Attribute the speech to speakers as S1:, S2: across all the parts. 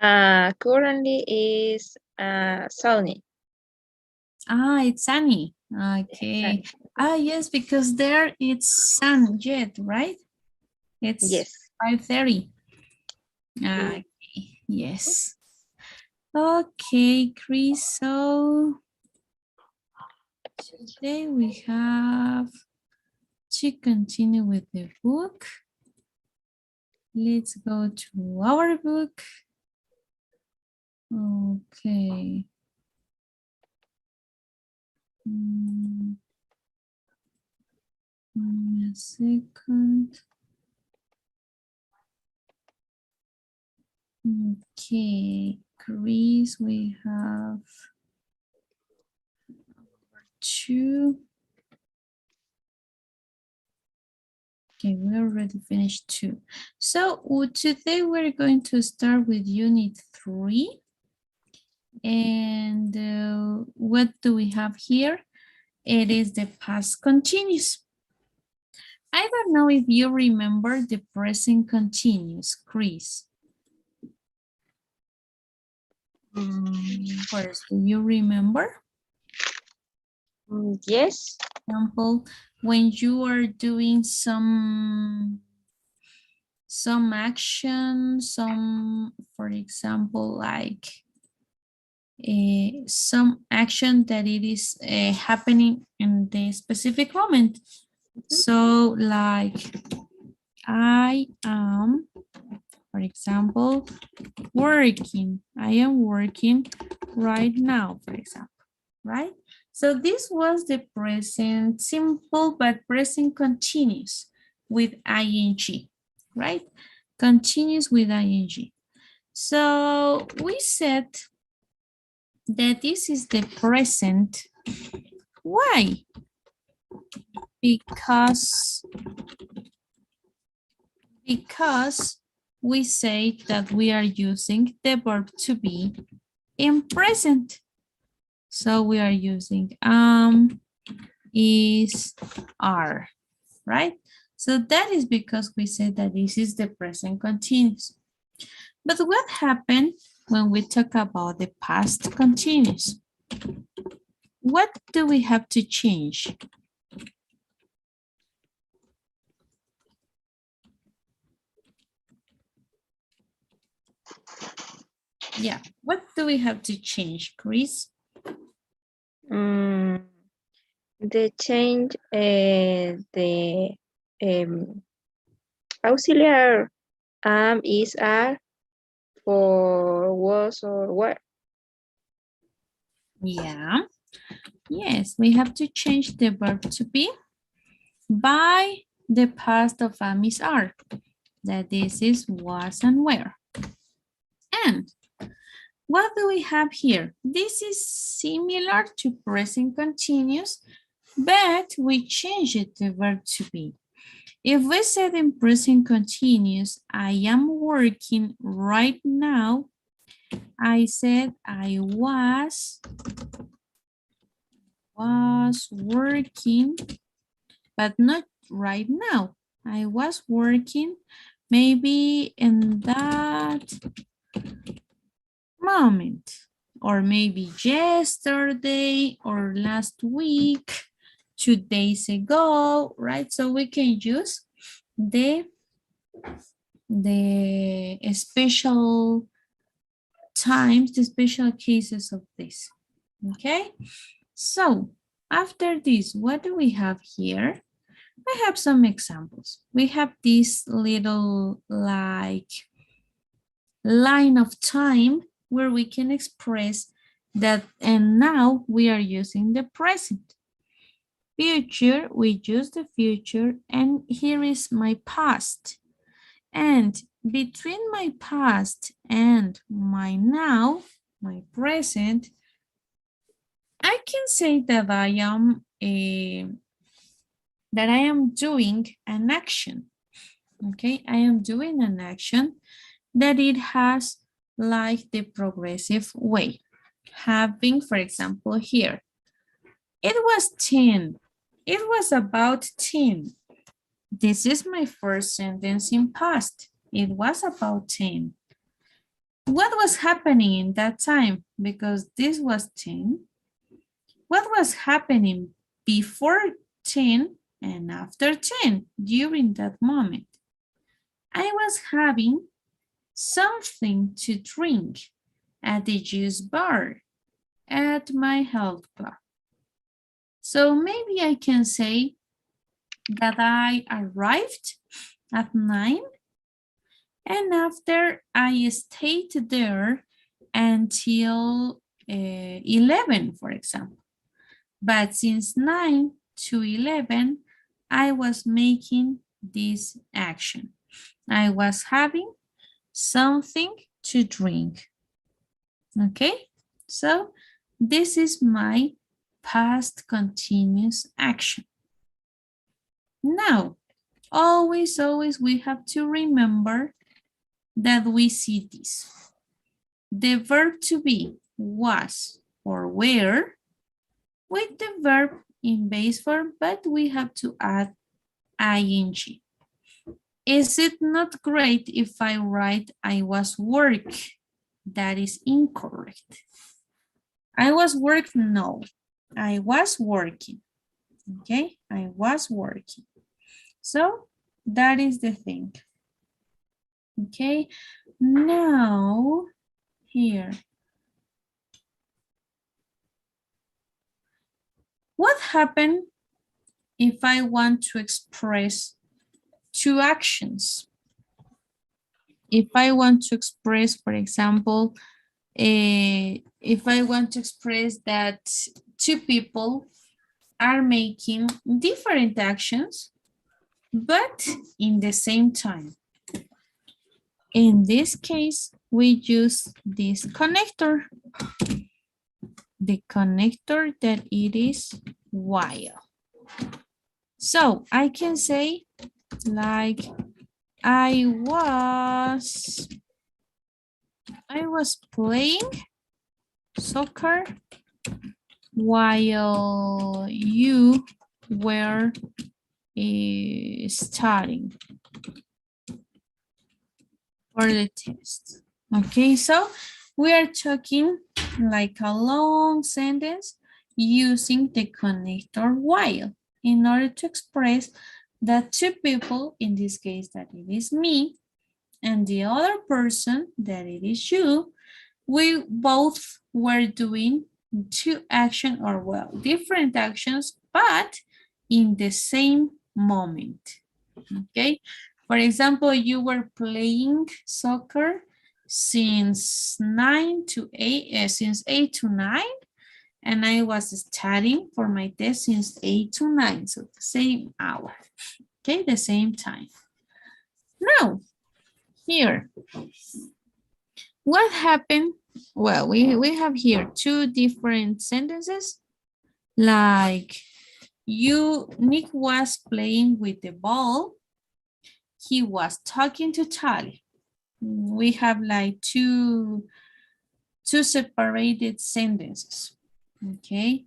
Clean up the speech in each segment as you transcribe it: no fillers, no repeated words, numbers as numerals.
S1: Currently is sunny.
S2: Ah, it's sunny. Okay.
S1: Sunny.
S2: Yes, because there it's sun yet, right? It's
S1: Yes.
S2: 5:30.
S1: Mm.
S2: Okay, yes. Okay, Chris, so today we have to continue with the book. Let's go to our book. Okay. A second. Okay, Chris, we have 2. Okay, we already finished 2. So today we're going to start with unit 3. And what do we have here? It is the past continuous. I don't know if you remember the present continuous, Chris. First, do you remember?
S1: Yes.
S2: Example, when you are doing some action, for example, like some action that it is happening in the specific moment. So like I am, for example, working. I am working right now, for example, right? So this was the present simple, but present continuous with ing, right? Continuous with ing. So we said that this is the present. Why? Because we say that we are using the verb to be in present. So we are using is, are, right? So that is because we said that this is the present continuous. But what happened when we talk about the past continuous? What do we have to change? Yeah, what do we have to change, Chris?
S1: They change the auxiliary is are for was or were.
S2: Yeah, yes, we have to change the verb to be by the past of is are. That this is was and were. And what do we have here? This is similar to present continuous, but we change it the verb to be. If we said in present continuous, I am working right now, I said I was working, but not right now. I was working maybe in that moment, or maybe yesterday or last week, 2 days ago, right? So we can use the special times, the special cases of this, okay? So after this, what do we have here? I have some examples. We have this little like line of time where we can express that, and now we are using the present. Future, we use the future, and here is my past. And between my past and my now, my present, I can say that I am doing an action. Okay, I am doing an action that it has like the progressive way. Having, for example, here, it was 10. It was about 10. This is my first sentence in past. It was about 10. What was happening in that time? Because this was 10. What was happening before 10 and after 10 during that moment? I was having something to drink at the juice bar at my health club. So maybe I can say that I arrived at 9 and after I stayed there until 11, for example. But since 9 to 11, I was making this action. I was having something to drink. Okay, so this is my past continuous action. Now, always we have to remember that we see this. The verb to be was or were with the verb in base form, but we have to add ing. Is it not great if I write I was work? That is incorrect. I was working, no. I was working, okay? I was working. So that is the thing. Okay, now here. What happened if I want to express two actions? If I want to express, for example, if I want to express that two people are making different actions, but in the same time. In this case, we use this connector. The connector that it is while. So I can say like I was playing soccer while you were studying for the test. Okay, so we are talking like a long sentence using the connector while in order to express that two people, in this case that it is me, and the other person that it is you, we both were doing two actions or well, different actions, but in the same moment, okay? For example, you were playing soccer since 9 to 8, since 8 to 9, and I was studying for my test since 8 to 9, so the same hour, okay, the same time. Now, here, what happened? Well, we have here two different sentences, like Nick was playing with the ball. He was talking to Tali. We have like two separated sentences, okay?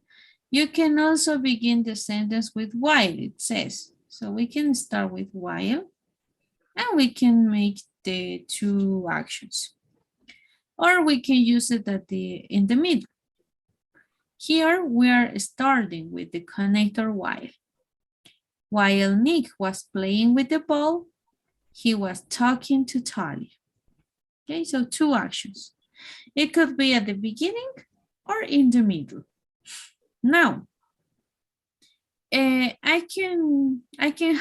S2: You can also begin the sentence with while, it says. So we can start with while, and we can make the two actions. Or we can use it in the middle. Here we are starting with the connector while. While Nick was playing with the ball, he was talking to Tali. Okay, so two actions. It could be at the beginning or in the middle. Now, I can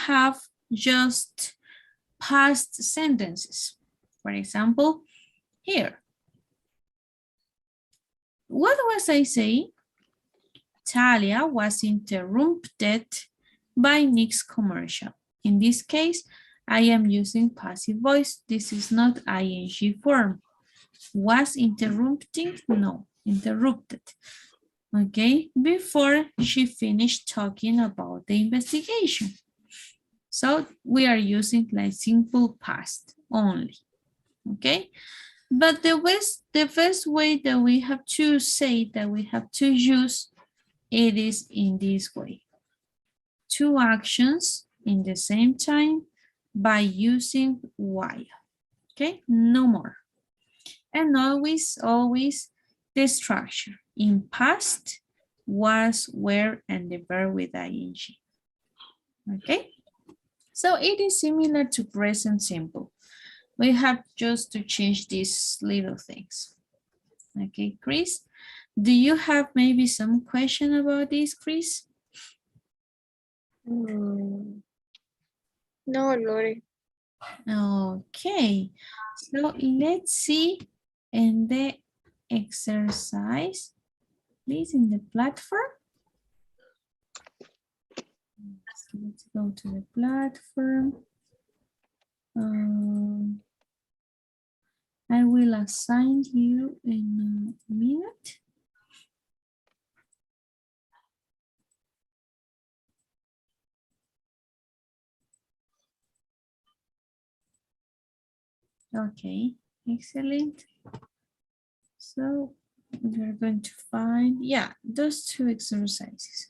S2: have just past sentences. For example, here. What was I saying? Talia was interrupted by Nick's commercial. In this case, I am using passive voice. This is not ing form. Was interrupting? No, interrupted. Okay, before she finished talking about the investigation. So we are using like simple past only. Okay, but the best way that we have to say that we have to use it is in this way. Two actions in the same time by using while. Okay, no more. And always the structure. In past, was, were, and the verb with ing. Okay? So it is similar to present simple. We have just to change these little things. Okay, Chris, do you have maybe some question about this, Chris?
S1: Mm, no, Lori.
S2: Okay, so let's see in the exercise, please, in the platform. So let's go to the platform. I will assign you in a minute. Okay, excellent. So we're going to find, yeah, those two exercises.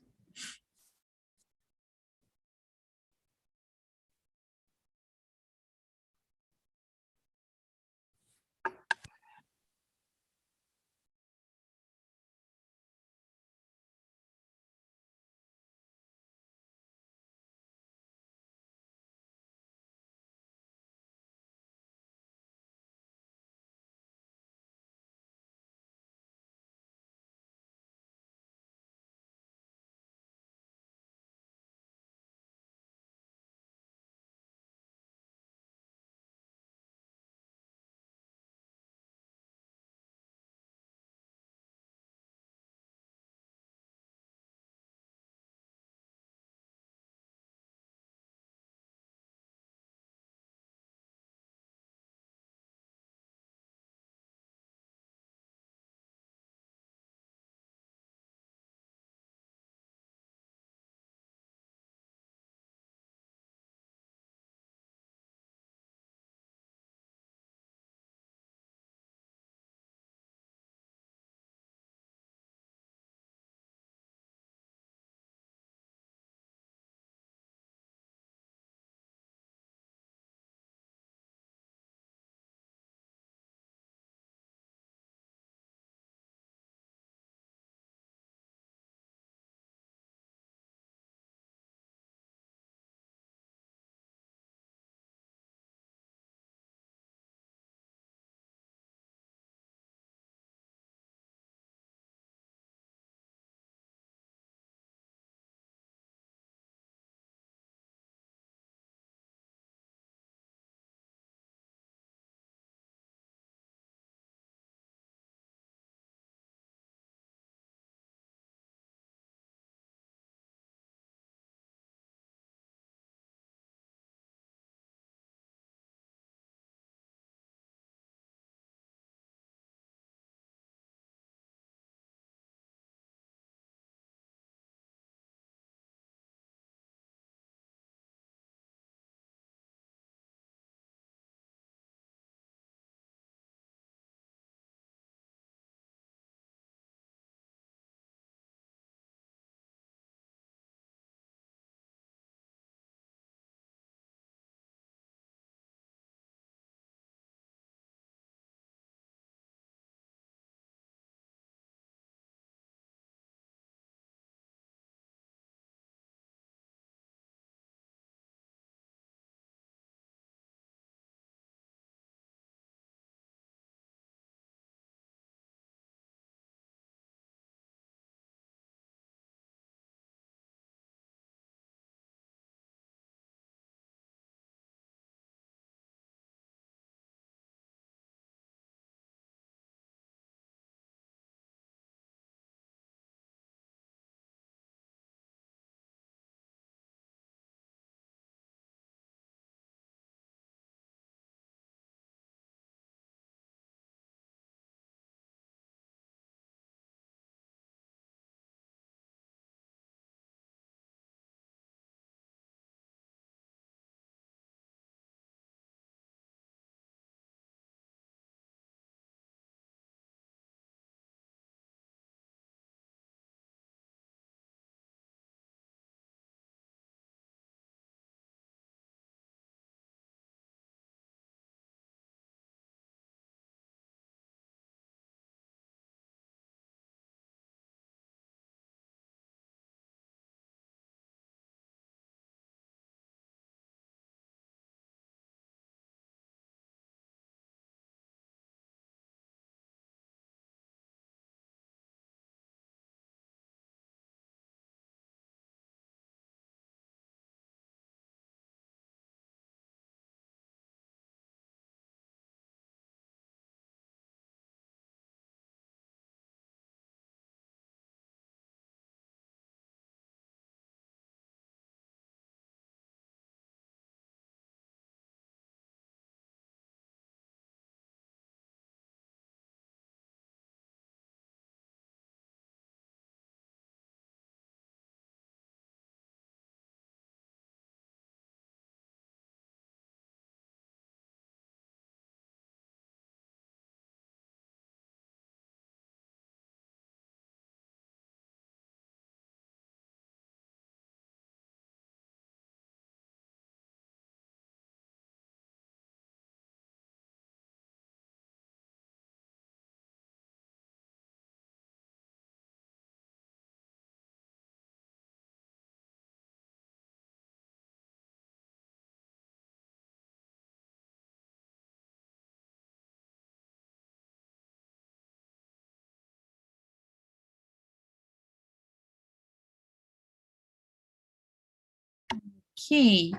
S2: Okay,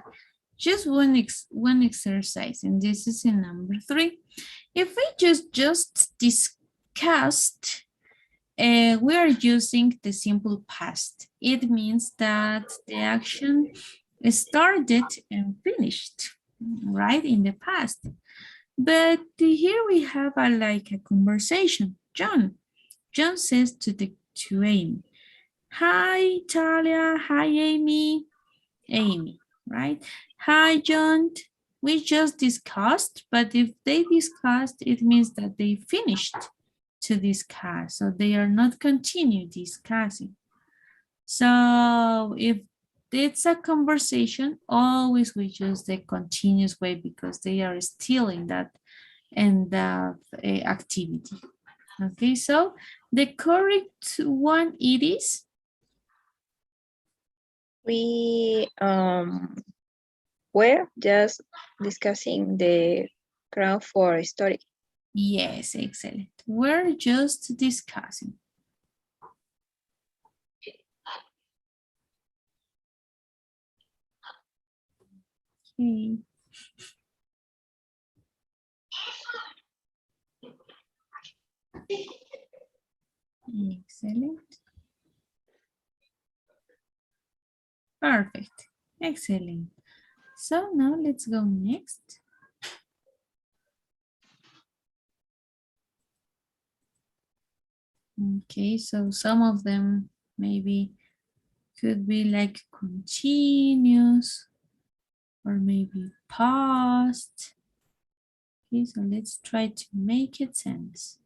S2: just one exercise, and this is in number 3. If we just discussed, we are using the simple past. It means that the action started and finished, right, in the past. But here we have like a conversation. John says to Amy, "Hi, Talia. Hi, Amy." Amy, right? "Hi, John. We just discussed," but if they discussed, it means that they finished to discuss. So they are not continue discussing. So if it's a conversation, always we use the continuous way because they are still in that activity. Okay, so the correct one it is?
S1: We were just discussing the ground for story.
S2: Yes, excellent. We're just discussing. Okay. Excellent. Perfect. Excellent. So now let's go next. Okay, so some of them maybe could be like continuous or maybe past. Okay, so let's try to make it sense.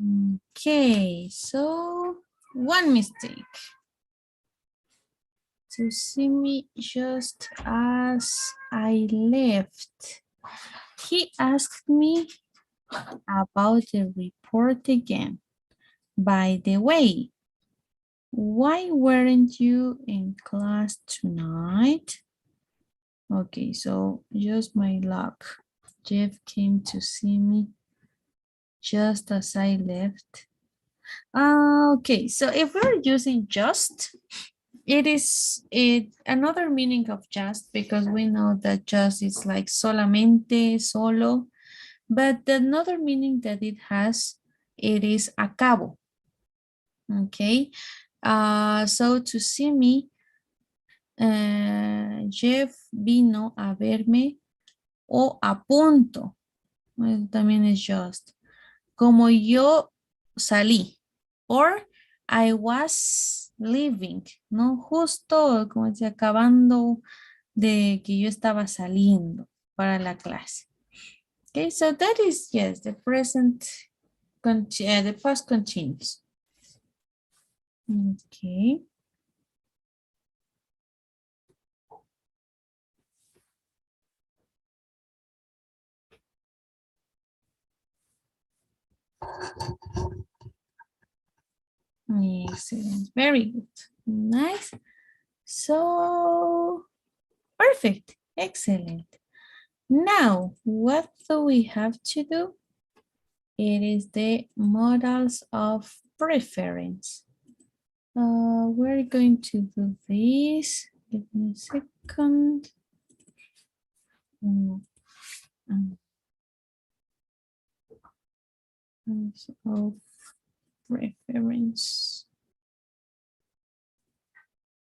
S2: Okay, so one mistake. To see me just as I left. He asked me about the report again. By the way, why weren't you in class tonight? Okay, so just my luck. Jeff came to see me just as I left. Okay, so if we're using just, it is another meaning of just, because we know that just is like solamente, solo, but another meaning that it has, it is acabo. Okay, so to see me, Jeff vino a verme, o a punto, también es just, como yo salí, or I was leaving, ¿no? Justo como decía, acabando de que yo estaba saliendo para la clase. Okay, so that is, yes, the present, the past continuous. Okay. Excellent, very good, nice. So, perfect, excellent. Now, what do we have to do? It is the modals of preference. We're going to do this. Give me a second. Of preference.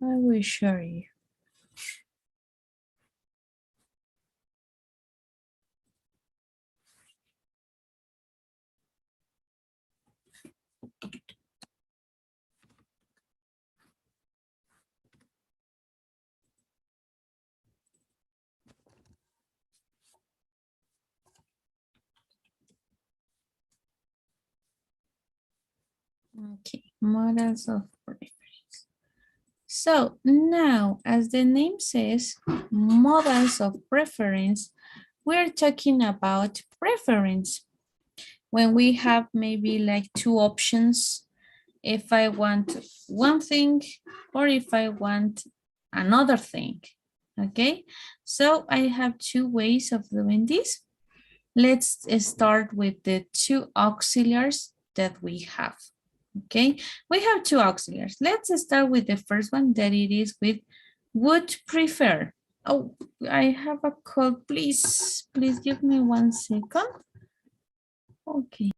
S2: I will show you. Okay, models of preference. So now, as the name says, models of preference, we're talking about preference. When we have maybe like two options, if I want one thing or if I want another thing, okay? So I have two ways of doing this. Let's start with the two auxiliaries that we have. Okay, we have two auxiliaries. Let's start with the first one, that it is with would prefer. Oh, I have a call. Please give me 1 second. Okay.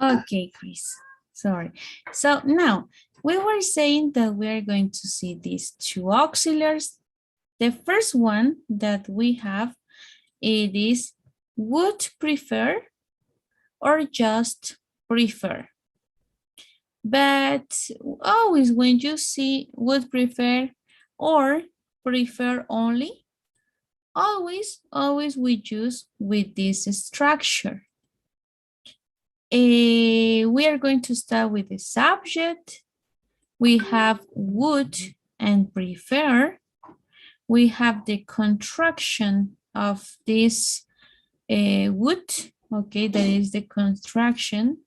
S2: Okay, Chris. Sorry. So now we were saying that we are going to see these two auxiliaries. The first one that we have, it is would prefer or just prefer. But always when you see would prefer or prefer only, always we use with this structure. We are going to start with the subject. We have would and prefer. We have the contraction of this would, okay, that is the contraction,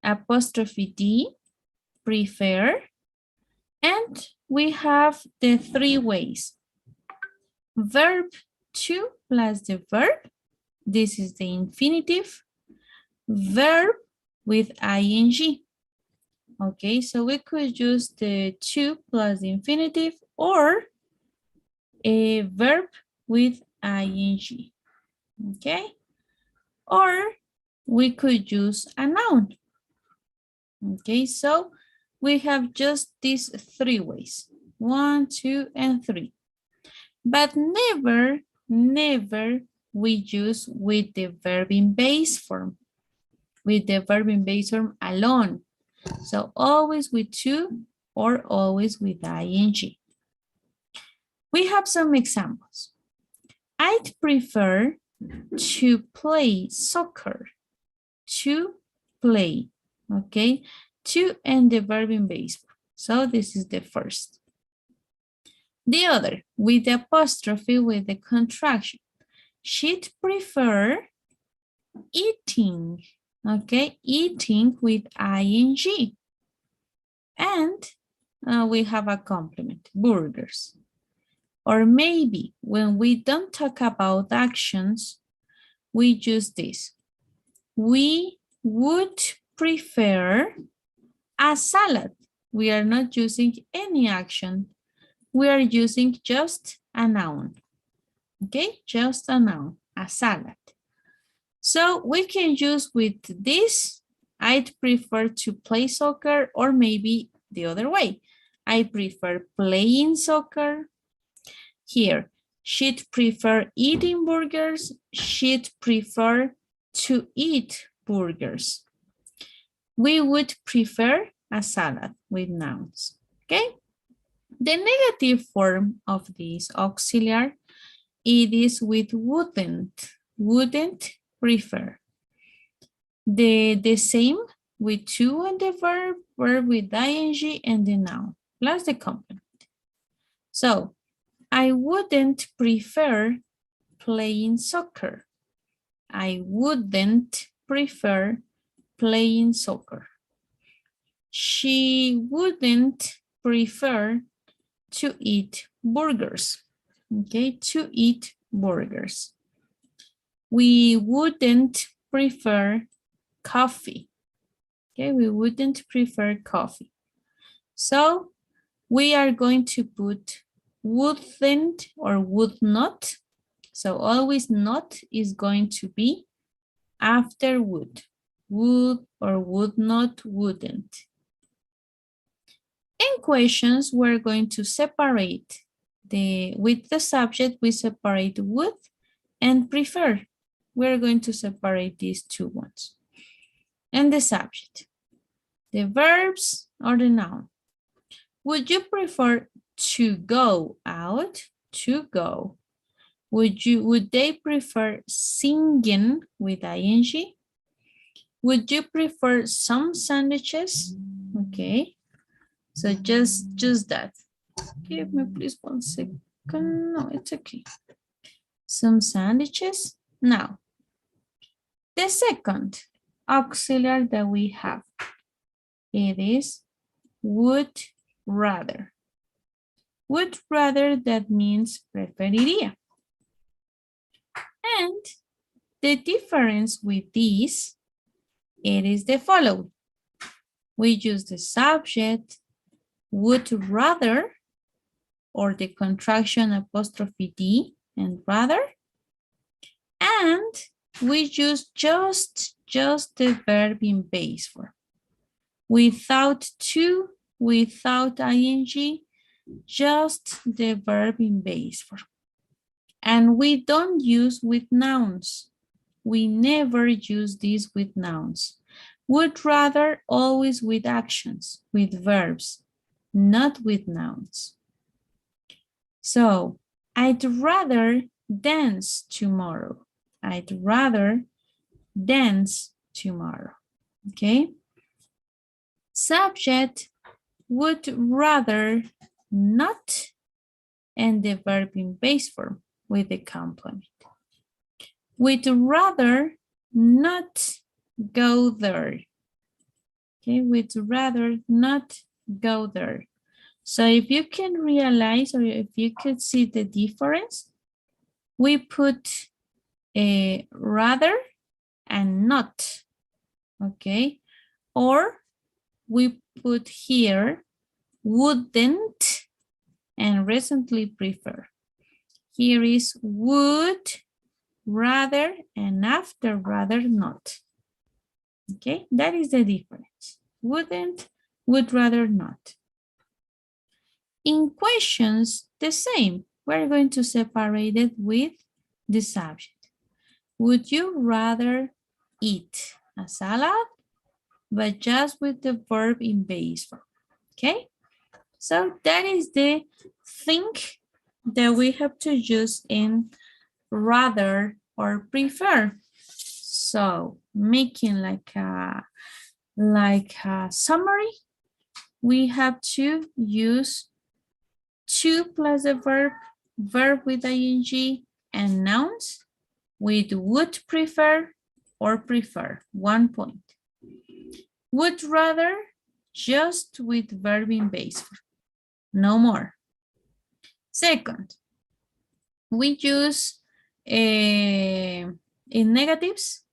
S2: apostrophe D, prefer. And we have the three ways. Verb to plus the verb. This is the infinitive. Verb with ing. Okay, so we could use the to plus the infinitive or a verb with ing. Okay, or we could use a noun. Okay, so we have just these three ways. 1, 2, and 3. But never we use with the verb in base form. With the verb in base form alone. So always with to or always with ing. We have some examples. I'd prefer to play soccer. To play, okay? To and the verb in base form. So this is the first. The other, with the apostrophe with the contraction. She'd prefer eating, okay? Eating with ing. And we have a complement, burgers. Or maybe when we don't talk about actions, we use this. We would prefer a salad. We are not using any action. We are using just a noun. Okay, just a noun, a salad. So we can use with this, I'd prefer to play soccer, or maybe the other way. I prefer playing soccer. Here, she'd prefer eating burgers. She'd prefer to eat burgers. We would prefer a salad with nouns, okay? The negative form of this auxiliary, it is with wouldn't prefer. The same with to and the verb with ing and the noun, plus the complement. So, I wouldn't prefer playing soccer. I wouldn't prefer playing soccer. She wouldn't prefer to eat burgers. Okay, to eat burgers. We wouldn't prefer coffee. Okay, we wouldn't prefer coffee. So we are going to put wouldn't or would not. So always not is going to be after would. Would or would not, wouldn't. In questions, we're going to separate with the subject, we separate would and prefer. We're going to separate these two ones. And the subject, the verbs or the noun. Would you prefer to go out? To go. Would they prefer singing with ing? Would you prefer some sandwiches? Okay. So just that. Give me please 1 second. No, it's okay. Some sandwiches. Now, the second auxiliary that we have, it is would rather. Would rather, that means preferiría. And the difference with this, it is the following. We use the subject, would rather, or the contraction apostrophe D and rather, and we use just the verb in base form. Without to, without ing, just the verb in base form. And we don't use with nouns. We never use this with nouns. Would rather always with actions, with verbs, not with nouns. So, I'd rather dance tomorrow. I'd rather dance tomorrow, okay? Subject, would rather not, and the verb in base form with the complement. Would rather not go there. Okay, would rather not go there. So if you can realize, or if you could see the difference, we put a rather and not, okay? Or we put here wouldn't and recently prefer. Here is would, rather, and after rather not. Okay, that is the difference. Wouldn't, would rather not. In questions, the same. We're going to separate it with the subject. Would you rather eat a salad, but just with the verb in base form? Okay, so that is the thing that we have to use in rather or prefer. So making like a summary, we have to use to plus the verb, verb with ing, and nouns with would prefer or prefer, 1 point. Would rather, just with verb in base form, no more. Second, we use in negatives,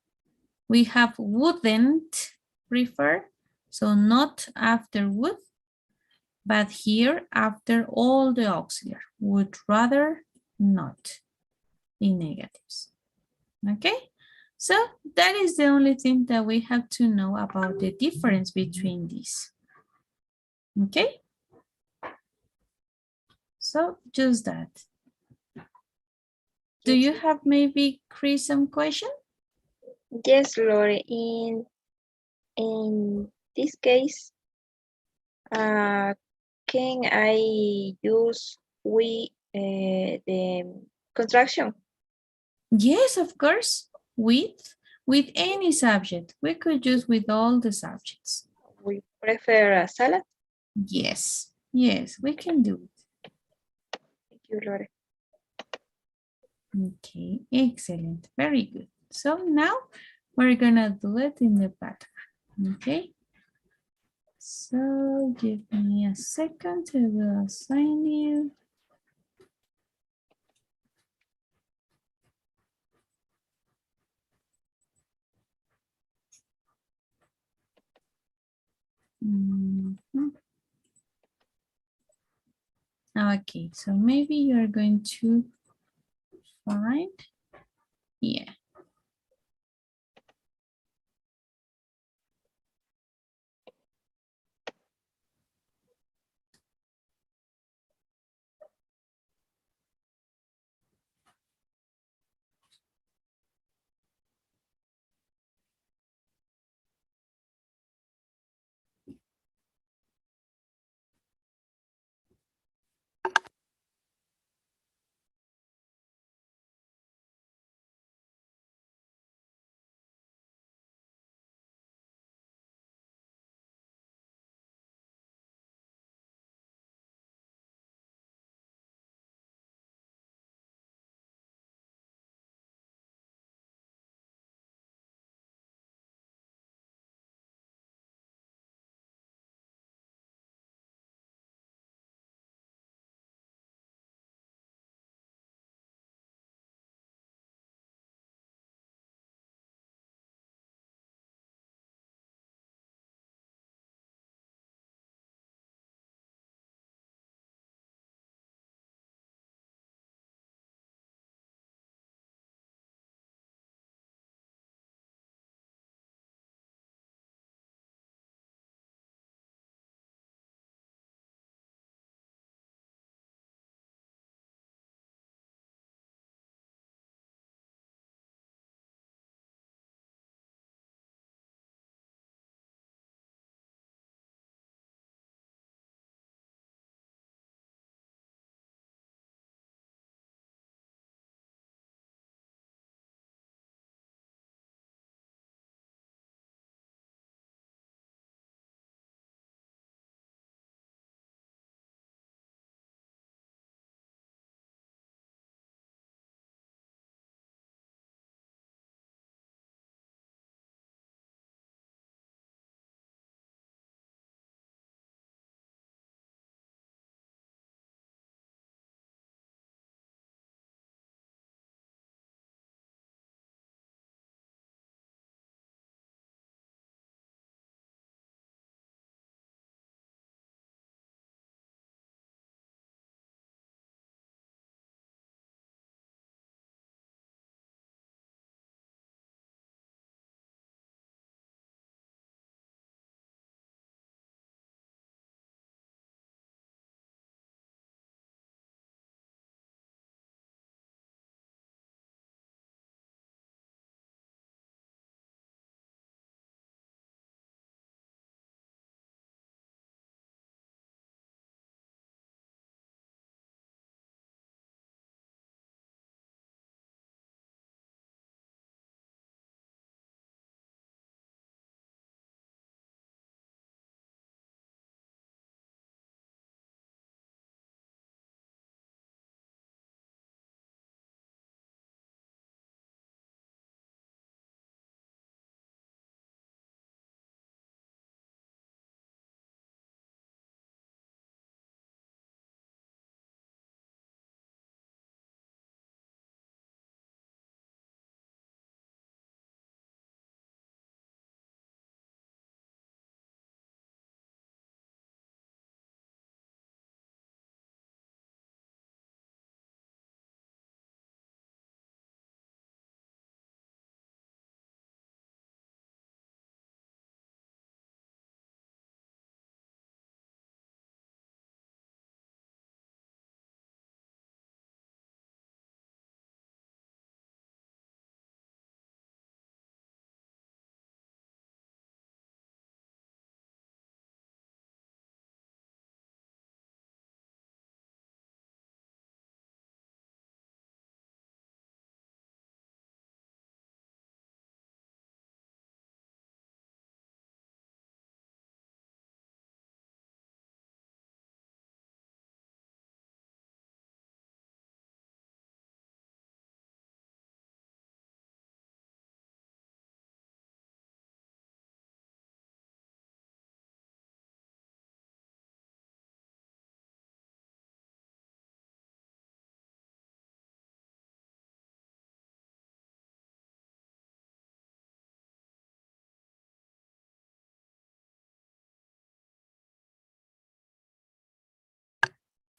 S2: we have wouldn't prefer, so not after would, but here after all the auxiliary, would rather not in negatives. Okay, so that is the only thing that we have to know about the difference between these. Okay, so just that. Do you have maybe, Chris, some question?
S1: Yes, Lori. In this case, can I use the construction?
S2: Yes, of course. With any subject. We could use with all the subjects.
S1: We prefer a salad.
S2: Yes, yes, we can do it.
S1: Thank you, Lori.
S2: Okay, excellent. Very good. So now we're gonna do it in the pattern. Okay. So give me a second to assign you. Okay, so maybe you're going to find, yeah.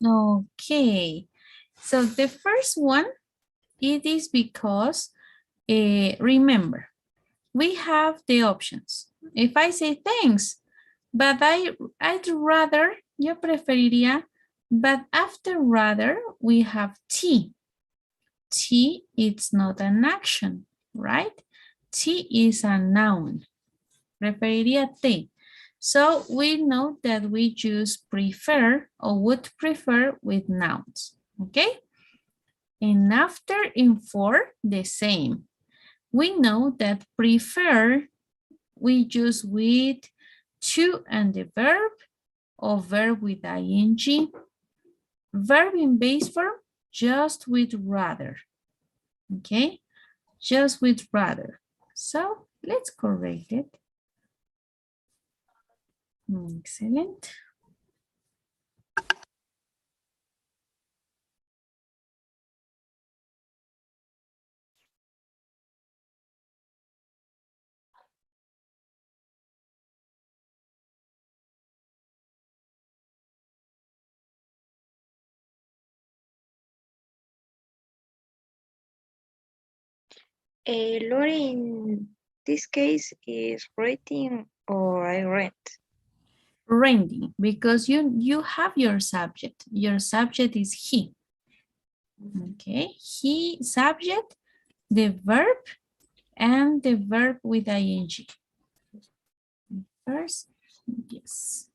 S2: Okay. So the first one, it is because, remember, we have the options. If I say thanks, but I'd rather, yo preferiría, but after rather, we have T. T, it's not an action, right? T is a noun. Preferiría T. So we know that we use prefer or would prefer with nouns, okay? And after in for, the same. We know that prefer we use with to and the verb or verb with ing. Verb in base form, just with rather, okay? Just with rather. So let's correct it. Excellent.
S1: Lori in this case is rating or I rent.
S2: Rending, because you have your subject. Your subject is he. Okay, he subject, the verb, and the verb with ing. First, yes.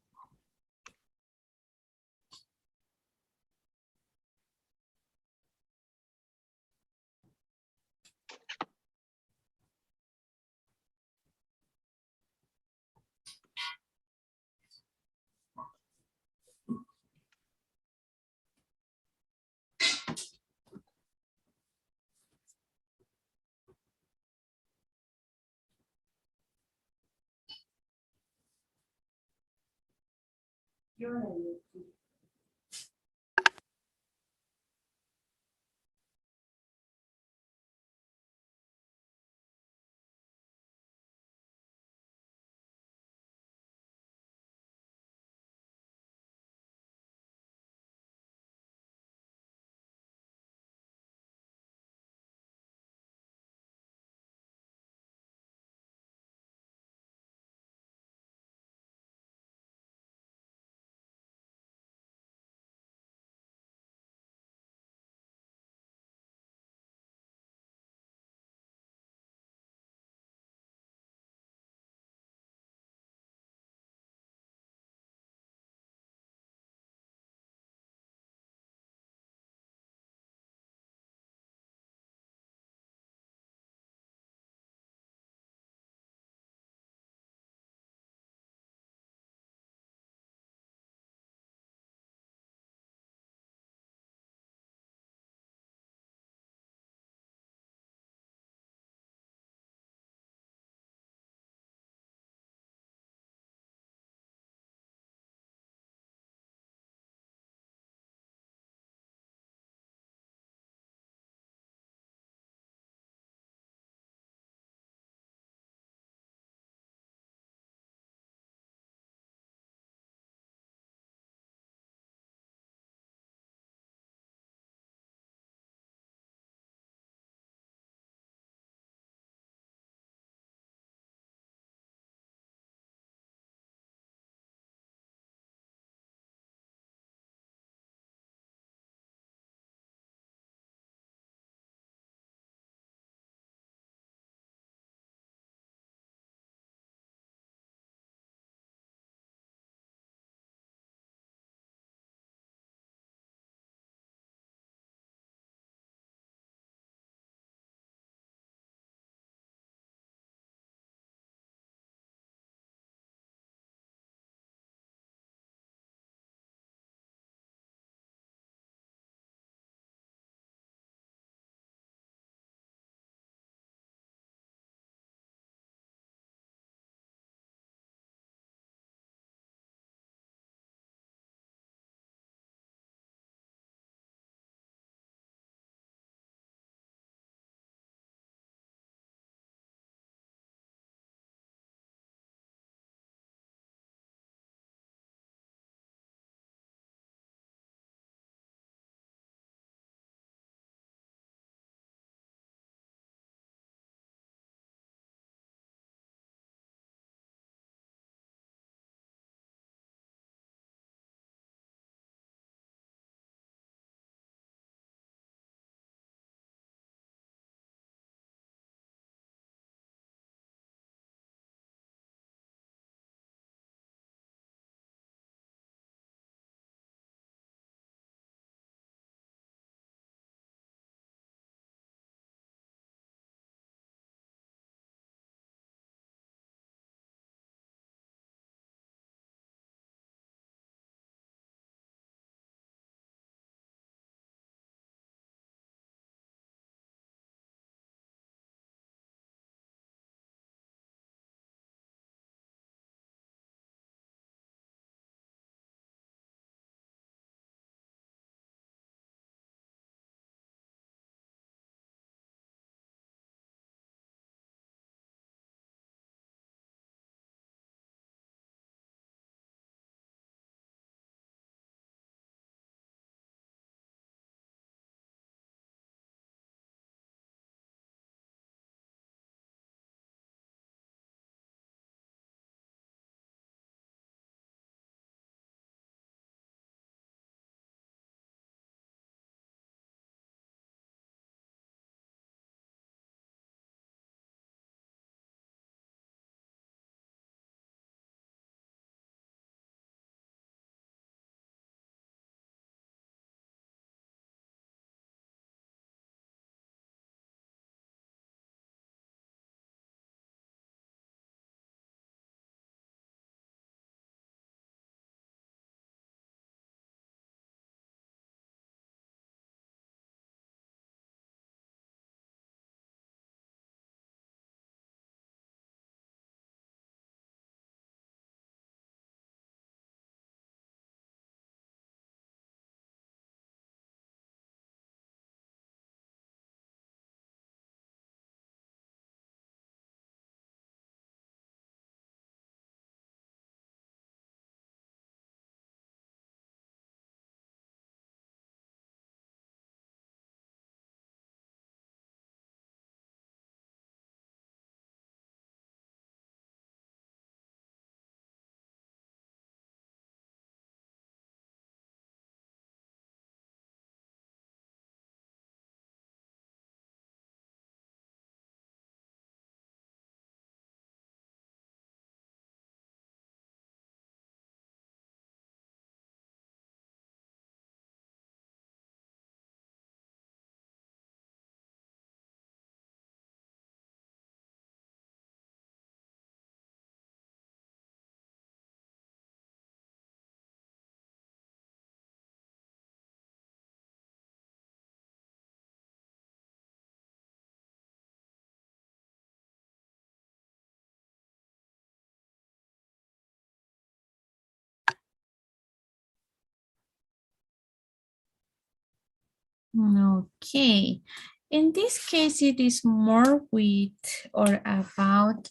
S2: Okay. In this case, it is more with or about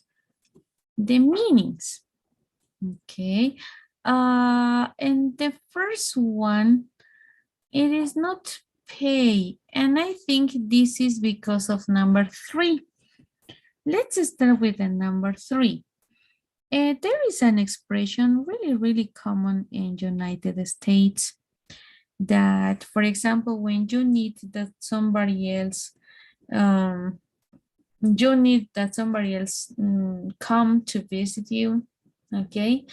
S2: the meanings. Okay. And the first one, it is not pay. And I think this is because of number 3. Let's start with the number 3. There is an expression really common in United States that, for example, when you need that somebody else, um, come to visit you, okay?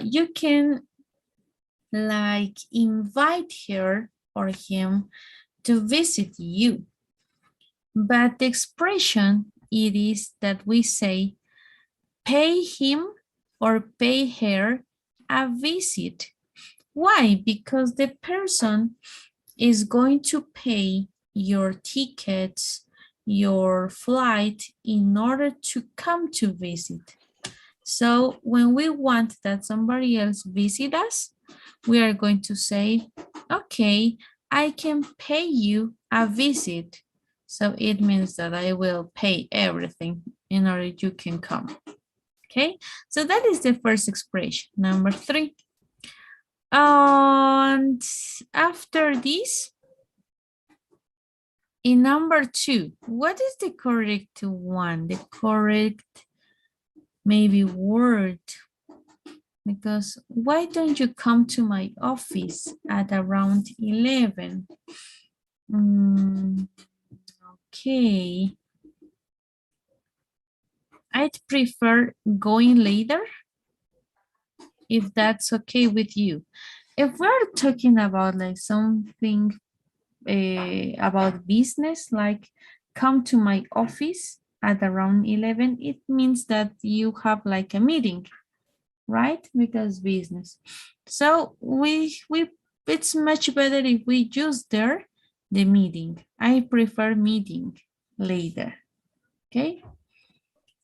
S2: You can like invite her or him to visit you. But the expression, it is that we say, pay him or pay her a visit. Why? Because the person is going to pay your tickets, your flight in order to come to visit. So when we want that somebody else visit us, we are going to say, okay, I can pay you a visit. So it means that I will pay everything in order you can come. Okay, so that is the first expression, number 3. And after this, in number 2, what is the correct one? The correct maybe word? Because why don't you come to my office at around 11? Okay. I'd prefer going later if that's okay with you. If we're talking about like something about business, like come to my office at around 11, it means that you have like a meeting, right? Because business. So it's much better if we use there the meeting. I prefer meeting later. Okay.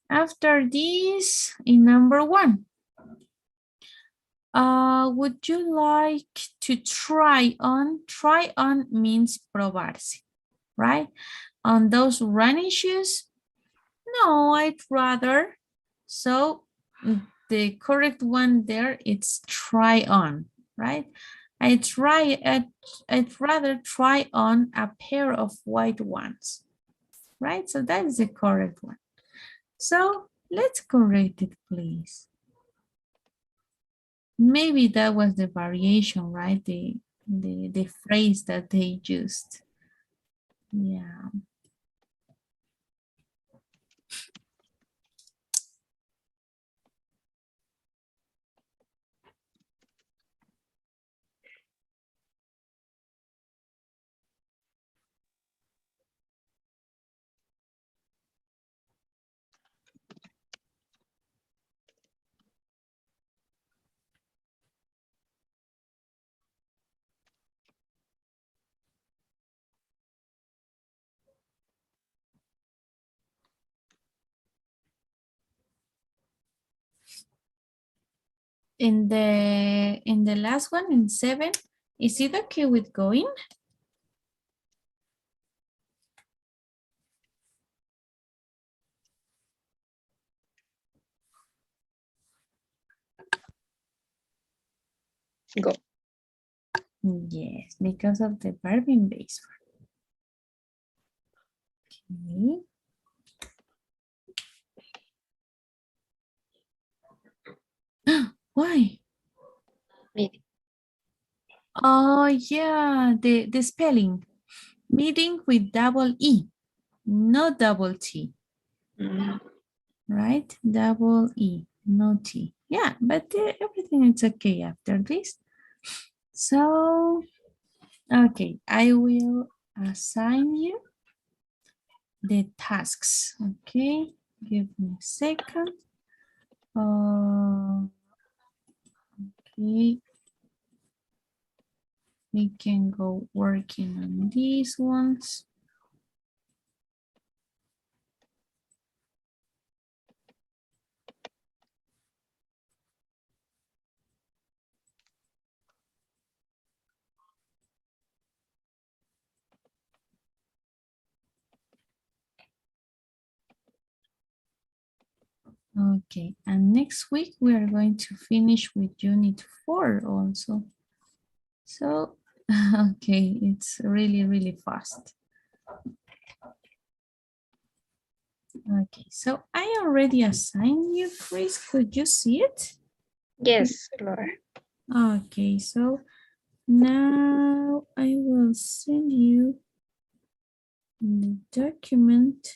S2: After this, in number 1, would you like to try on? Try on means probarse, right? On those running shoes? No, I'd rather. So the correct one there, it's try on, right? I'd rather try on a pair of white ones, right? So that is the correct one. So let's correct it, please. Maybe that was the variation, right? The phrase that they used. Yeah. In the last one, in 7, is it okay with going?
S1: Go.
S2: Yes, because of the verb in base form. Okay. Why?
S1: Meeting.
S2: Oh yeah, the spelling. Meeting with double E, no double T.
S1: Mm.
S2: Right? Double E, no T. Yeah, but everything is okay after this. So, okay, I will assign you the tasks. Okay, give me a second. Okay, we can go working on these ones. Okay, and next week we are going to finish with unit 4 also. So, okay, it's really, really fast. Okay, so I already assigned you, Chris. Could you see it?
S1: Yes, Laura.
S2: Okay, so now I will send you the document.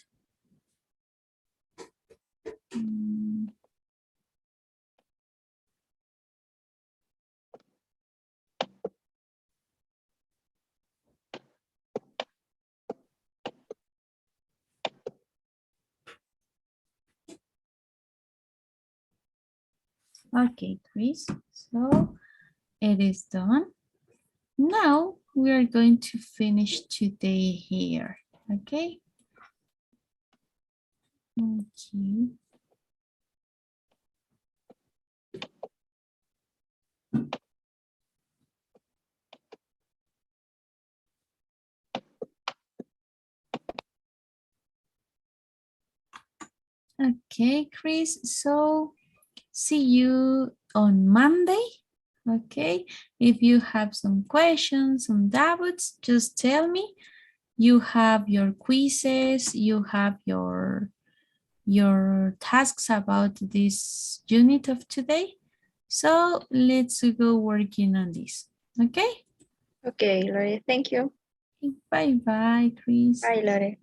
S2: Okay, Chris, so it is done. Now we are going to finish today here, okay? Okay. Okay, Chris, so see you on Monday, okay? If you have some questions, some doubts, just tell me. You have your quizzes, you have your tasks about this unit of today. So let's go working on this, okay?
S1: Okay, Laura. Thank you.
S2: Bye-bye, Chris.
S1: Bye, Laura.